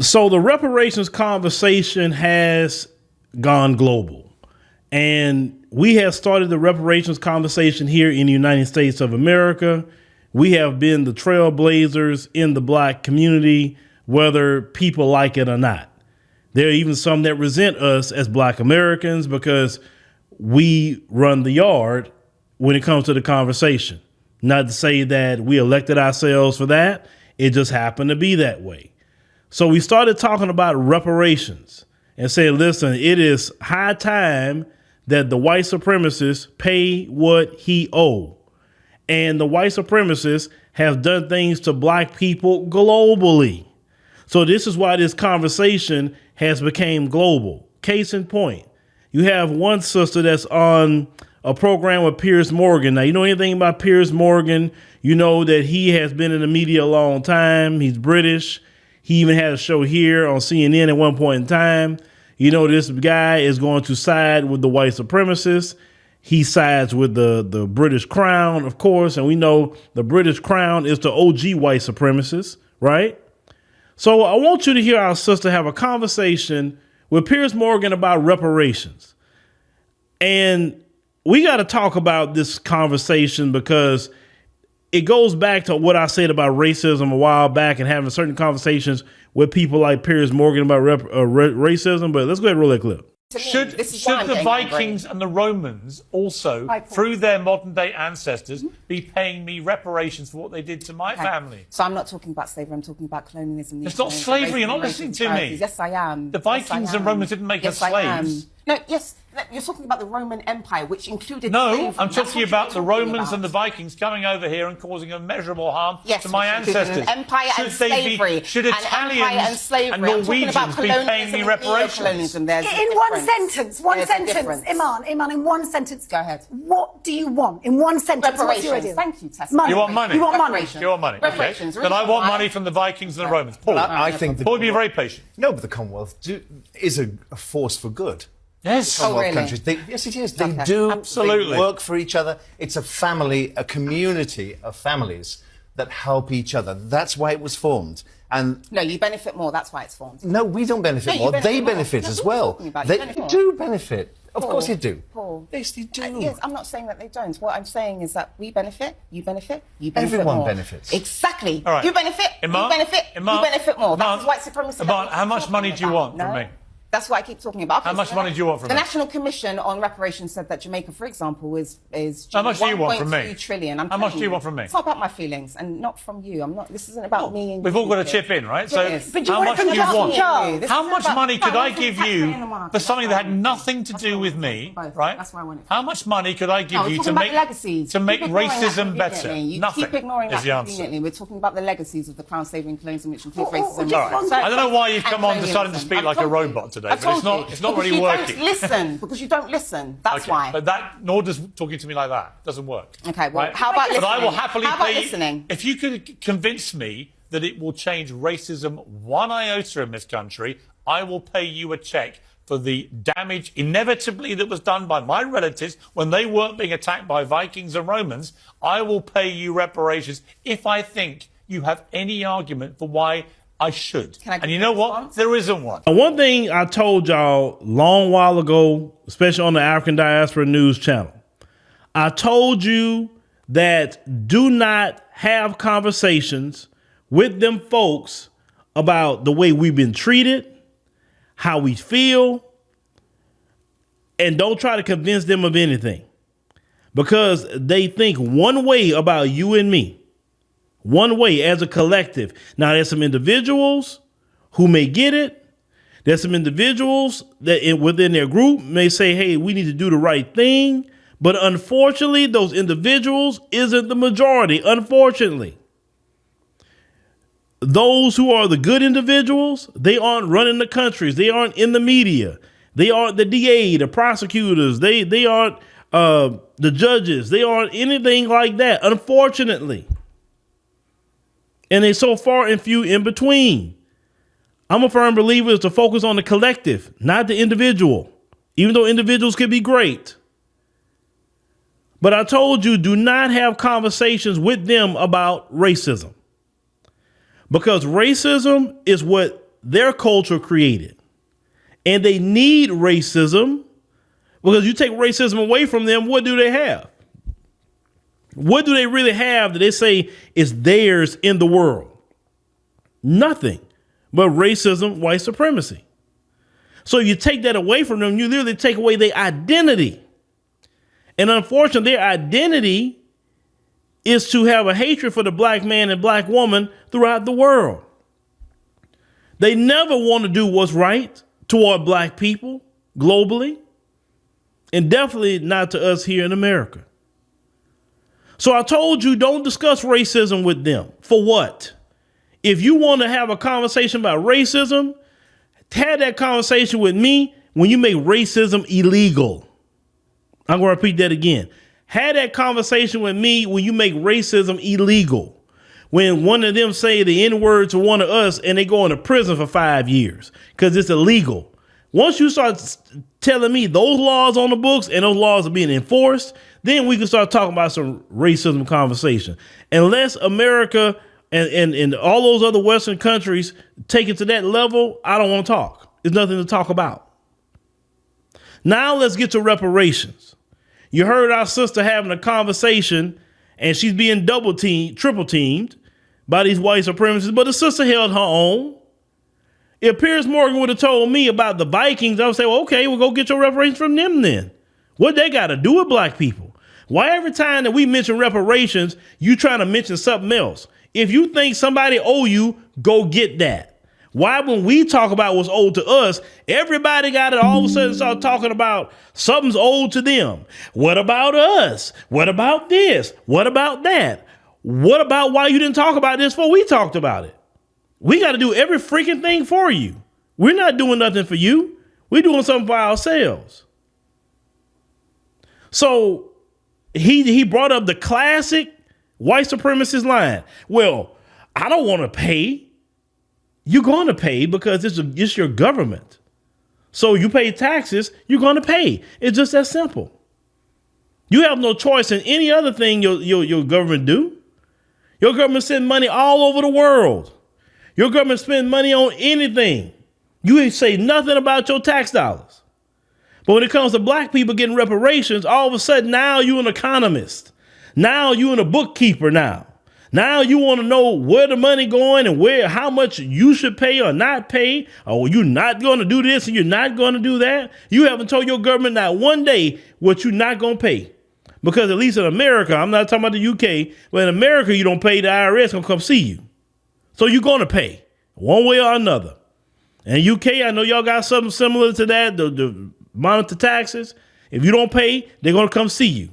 So the reparations conversation has gone global, and we have started the reparations conversation here in the United States of America. We have been the trailblazers in the black community, whether people like it or not. There are even some that resent us as black Americans because we run the yard when it comes to the conversation. Not to say that we elected ourselves for that. It just happened to be that way. So we started talking about reparations and saying, listen, it is high time that the white supremacists pay what he owe. And the white supremacists have done things to black people globally. So this is why this conversation has become global. Case in point, you have one sister that's on a program with Piers Morgan. Now, you know anything about Piers Morgan? You know that he has been in the media a long time. He's British. He even had a show here on CNN at one point in time. You know, this guy is going to side with the white supremacists. He sides with the British Crown, of course. And we know the British Crown is the OG white supremacists, right? So I want you to hear our sister have a conversation with Piers Morgan about reparations. And we got to talk about this conversation because it goes back to what I said about racism a while back and having certain conversations with people like Piers Morgan about racism. But let's go ahead and roll that clip. Should the Vikings and the Romans also, through their modern day ancestors, be paying me reparations for what they did to my family? So I'm not talking about slavery, I'm talking about colonialism. It's not slavery, you're not listening to me. Yes, I am. The Vikings and Romans didn't make us slaves. No, yes, you're talking about the Roman Empire, which included No, I'm talking about the Romans and the Vikings coming over here and causing immeasurable harm to my ancestors. Empire and slavery. Should Italians and Norwegians be paying me reparations? In one sentence, Iman, in one sentence. Go ahead. What do you want? In one sentence, what's your idea? Thank you, Tessa. You want money? You want money? You want money? Okay. Then I want money from the Vikings and the Romans. Paul, I think Paul, be very patient. No, but the Commonwealth is a force for good. Yes. Commonwealth countries. Yes, it is. They do. Absolutely. They work for each other. It's a family, a community of families that help each other. That's why it was formed. And no, you benefit more. That's why it's formed. No, we don't benefit more. They benefit as well. They do benefit. Of course you do. Paul. Yes, they do. Yes, I'm not saying that they don't. What I'm saying is that we benefit, you benefit, you benefit Everyone more. benefits. Exactly. All right. You benefit, you benefit, you benefit more. That's white supremacy. How much money do you want from me? That's what I keep talking about. How much money do you want from me? The National Commission on Reparations said that Jamaica, for example, is how much do you want from me? 1.2 trillion. How much do you want from me? It's not about my feelings and not from you. I'm not. This isn't about me. And we've all got to chip in, right? So how much do you want? How much money could I give you for something that had nothing to do with me, right? That's why I want it. How much money could I give you to make racism better? Nothing. Keep ignoring that conveniently. We're talking about the legacies of the Crown slavery and colonialism, which includes racism. I don't know why you've come on deciding to speak like a robot today, but it's not really working. Because you don't listen. That's why. But nor does talking to me like that. Doesn't work. Okay, well, how about listening? But I will happily pay listening? If you could convince me that it will change racism one iota in this country, I will pay you a check for the damage inevitably that was done by my relatives when they weren't being attacked by Vikings and Romans. I will pay you reparations if I think you have any argument for why I should. And you know what? There isn't one. One thing I told y'all long while ago, especially on the African Diaspora News channel, I told you that do not have conversations with them folks about the way we've been treated, how we feel, and don't try to convince them of anything because they think one way about you and me. One way as a collective. Now, there's some individuals who may get it. There's some individuals that within their group may say, hey, we need to do the right thing. But unfortunately, those individuals isn't the majority, unfortunately. Those who are the good individuals, they aren't running the countries. They aren't in the media. They aren't the DA, the prosecutors. They aren't the judges. They aren't anything like that, unfortunately. And they're so far and few in between. I'm a firm believer is to focus on the collective, not the individual, even though individuals can be great. But I told you, do not have conversations with them about racism, because racism is what their culture created. And they need racism because you take racism away from them, what do they have? What do they really have that they say is theirs in the world? Nothing but racism, white supremacy. So you take that away from them, you literally take away their identity. And unfortunately, their identity is to have a hatred for the black man and black woman throughout the world. They never want to do what's right toward black people globally, and definitely not to us here in America. So I told you, don't discuss racism with them. For what? If you want to have a conversation about racism, have that conversation with me when you make racism illegal. I'm going to repeat that again. Have that conversation with me when you make racism illegal. When one of them say the N-word to one of us and they go into prison for 5 years because it's illegal. Once you start telling me those laws on the books and those laws are being enforced, then we can start talking about some racism conversation. Unless America and all those other Western countries take it to that level, I don't want to talk. There's nothing to talk about. Now let's get to reparations. You heard our sister having a conversation and she's being triple teamed by these white supremacists, but the sister held her own. If Piers Morgan would have told me about the Vikings, I would say, well, okay, we'll go get your reparations from them then. What they got to do with black people? Why every time that we mention reparations, you trying to mention something else? If you think somebody owe you, go get that. Why when we talk about what's owed to us, everybody got it all of a sudden start talking about something's owed to them. What about us? What about this? What about that? What about why you didn't talk about this before we talked about it? We got to do every freaking thing for you. We're not doing nothing for you. We're doing something for ourselves. So he brought up the classic white supremacist line. Well, I don't want to pay. You're going to pay because it's your government. So you pay taxes, you're going to pay. It's just that simple. You have no choice in any other thing your government do. Your government send money all over the world. Your government spend money on anything. You ain't say nothing about your tax dollars. But when it comes to black people getting reparations, all of a sudden now you an economist. Now you a bookkeeper now. Now you want to know where the money going and how much you should pay or not pay. Or you're not going to do this and you're not going to do that. You haven't told your government not one day what you're not going to pay. Because at least in America, I'm not talking about the UK, but in America, you don't pay, the IRS going to come see you. So you're going to pay one way or another. And UK, I know y'all got something similar to that, the monitor taxes. If you don't pay, they're going to come see you.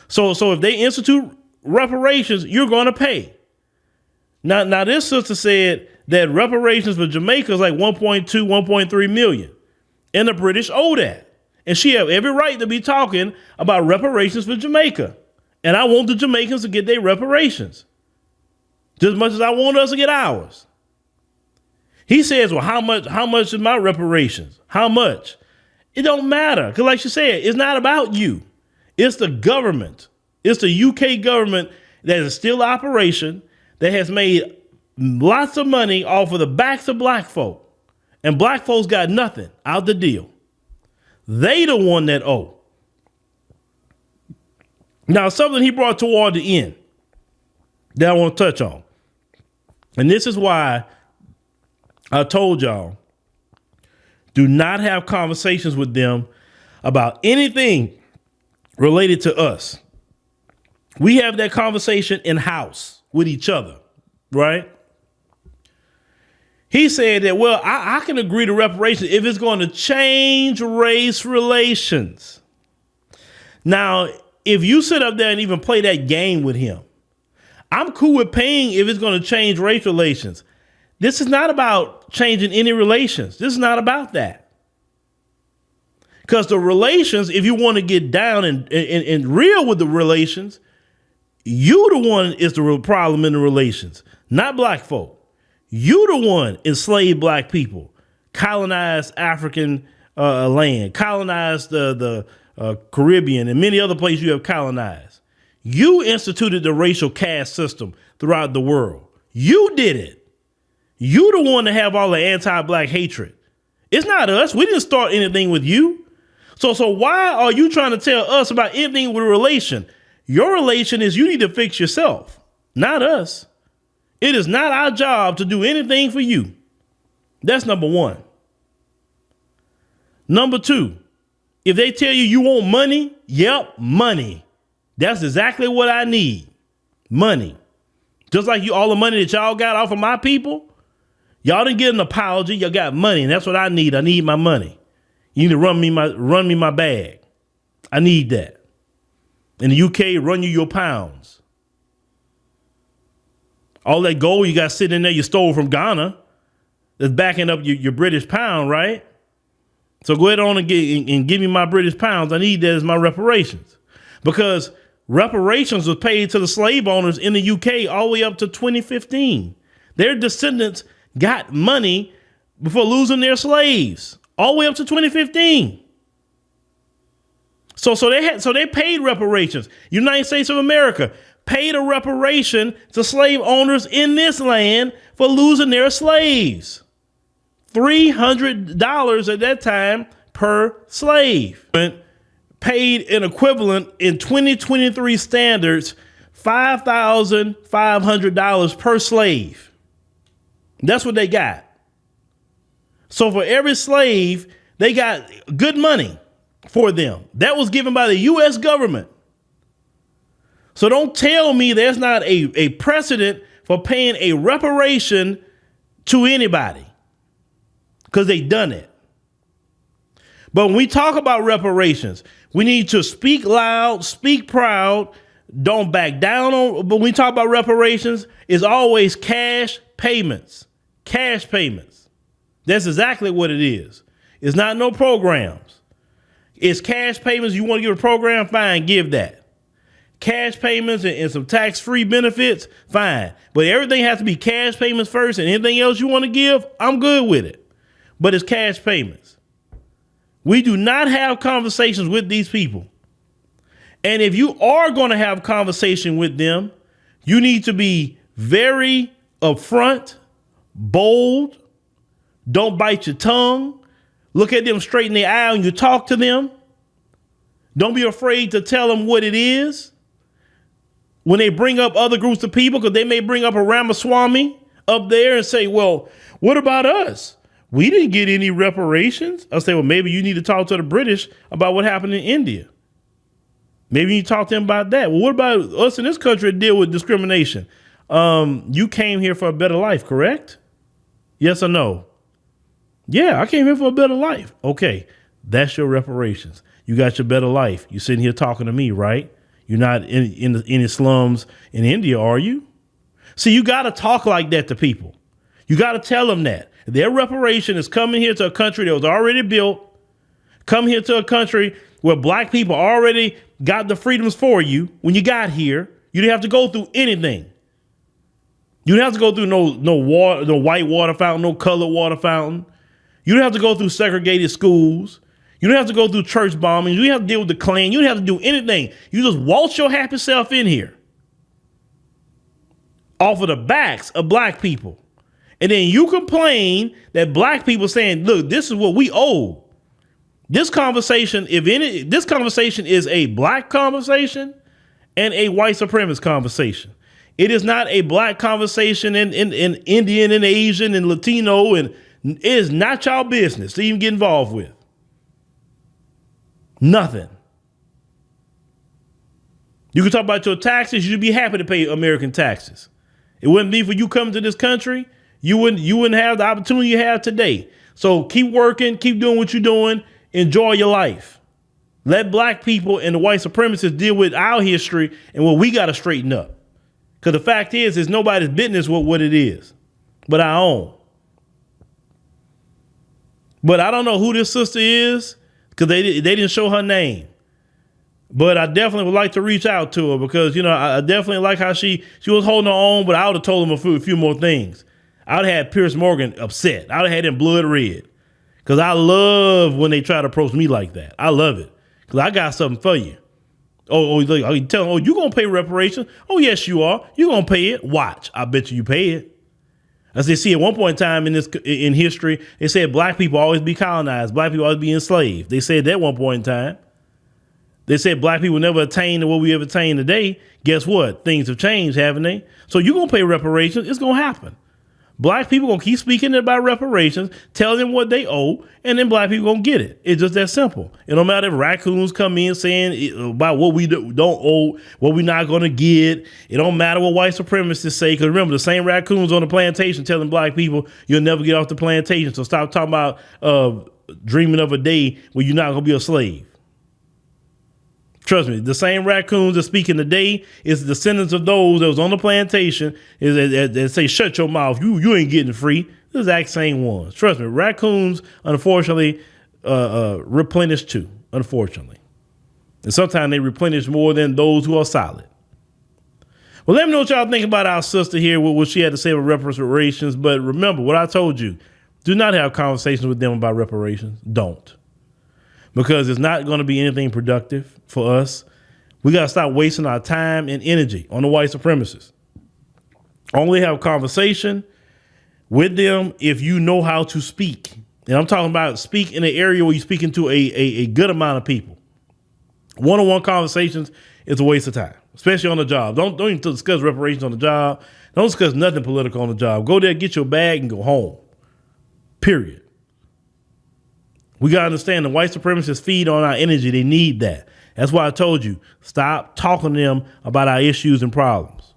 So if they institute reparations, you're going to pay. Now this sister said that reparations for Jamaica is like 1.2, 1.3 million. And the British owe that. And she have every right to be talking about reparations for Jamaica. And I want the Jamaicans to get their reparations. Just as much as I want us to get ours. He says, well, how much is my reparations? How much? It don't matter. Because like she said, it's not about you. It's the government. It's the UK government that is still in operation, that has made lots of money off of the backs of black folk. And black folks got nothing out the deal. They the one that owe. Now, something he brought toward the end that I want to touch on. And this is why I told y'all, do not have conversations with them about anything related to us. We have that conversation in-house with each other, right? He said that, well, I can agree to reparations if it's going to change race relations. Now, if you sit up there and even play that game with him, I'm cool with paying if it's going to change race relations. This is not about changing any relations. This is not about that. Because the relations, if you want to get down and real with the relations, you the one is the real problem in the relations, not black folk. You the one enslaved black people, colonized African land, colonized the Caribbean and many other places you have colonized. You instituted the racial caste system throughout the world. You did it. You the one that have all the anti-black hatred. It's not us. We didn't start anything with you. So why are you trying to tell us about anything with a relation? Your relation is you need to fix yourself, not us. It is not our job to do anything for you. That's number one. Number two, if they tell you want money, yep, money. That's exactly what I need. Money. Just like all the money that y'all got off of my people, y'all didn't get an apology. Y'all got money, and that's what I need. I need my money. You need to run me my bag. I need that. In the UK, run you your pounds. All that gold you got sitting in there you stole from Ghana that's backing up your British pound, right? So go ahead on and give me my British pounds. I need that as my reparations. Because reparations was paid to the slave owners in the UK all the way up to 2015. Their descendants got money before losing their slaves all the way up to 2015. So they paid reparations. United States of America paid a reparation to slave owners in this land for losing their slaves. $300 at that time per slave. Paid an equivalent in 2023 standards, $5,500 per slave. That's what they got. So for every slave, they got good money for them. That was given by the U.S. government. So don't tell me there's not a precedent for paying a reparation to anybody, because they done it. But when we talk about reparations, we need to speak loud, speak proud, don't back down on. But when we talk about reparations, it's always cash payments. Cash payments. That's exactly what it is. It's not no programs. It's cash payments. You want to give a program? Fine, give that. Cash payments and some tax-free benefits? Fine. But everything has to be cash payments first, and anything else you want to give, I'm good with it. But it's cash payments. We do not have conversations with these people. And if you are going to have conversation with them, you need to be very upfront, bold. Don't bite your tongue. Look at them straight in the eye when you talk to them. Don't be afraid to tell them what it is. When they bring up other groups of people, because they may bring up a Ramaswamy up there and say, well, what about us? We didn't get any reparations. I'll say, well, maybe you need to talk to the British about what happened in India. Maybe you talk to them about that. Well, what about us in this country that deal with discrimination? You came here for a better life, correct? Yes or no? Yeah, I came here for a better life. Okay, that's your reparations. You got your better life. You're sitting here talking to me, right? You're not in the slums in India, are you? See, you got to talk like that to people. You got to tell them that. Their reparation is coming here to a country that was already built. Come here to a country where black people already got the freedoms for you. When you got here, you didn't have to go through anything. You didn't have to go through no water, no white water fountain, no colored water fountain. You don't have to go through segregated schools. You don't have to go through church bombings. You don't have to deal with the Klan. You don't have to do anything. You just waltz your happy self in here off of the backs of black people. And then you complain that black people saying, look, this is what we owe. This conversation, this conversation is a black conversation and a white supremacist conversation. It is not a black conversation in Indian and Asian and Latino, and it is not y'all business to even get involved with. Nothing. You can talk about your taxes. You should be happy to pay American taxes. It wouldn't be for you coming to this country. You wouldn't have the opportunity you have today. So keep working, keep doing what you're doing. Enjoy your life. Let black people and the white supremacists deal with our history and what we got to straighten up. Because the fact is, it's nobody's business what it is, but our own. But I don't know who this sister is, because they didn't show her name. But I definitely would like to reach out to her, because, you know, I definitely like how she was holding her own, but I would have told him a few more things. I would have had Piers Morgan upset. I would have had him blood red, because I love when they try to approach me like that. I love it, because I got something for you. You tell them, you going to pay reparations? Oh, yes, you are. You going to pay it. Watch. I bet you pay it. As they see at one point in time in history, they said black people always be colonized, black people always be enslaved. They said that at one point in time. They said black people never attained to what we have attained today. Guess what? Things have changed, haven't they? So you're going to pay reparations. It's going to happen. Black people going to keep speaking about reparations, tell them what they owe, and then black people going to get it. It's just that simple. It don't matter if raccoons come in saying about what we don't owe, what we're not going to get. It don't matter what white supremacists say, because remember, the same raccoons on the plantation telling black people you'll never get off the plantation. So stop talking about dreaming of a day where you're not going to be a slave. Trust me, the same raccoons that speaking today is the descendants of those that was on the plantation that say, shut your mouth, you ain't getting free. The exact same ones. Trust me, raccoons, unfortunately, replenish too, unfortunately. And sometimes they replenish more than those who are solid. Well, let me know what y'all think about our sister here, what she had to say about reparations. But remember what I told you, do not have conversations with them about reparations. Don't. Because it's not going to be anything productive for us. We got to stop wasting our time and energy on the white supremacists. Only have a conversation with them if you know how to speak. And I'm talking about speak in an area where you're speaking to a good amount of people. One-on-one conversations is a waste of time, especially on the job. Don't even discuss reparations on the job. Don't discuss nothing political on the job. Go there, get your bag, and go home. Period. We got to understand the white supremacists feed on our energy. They need that. That's why I told you, stop talking to them about our issues and problems.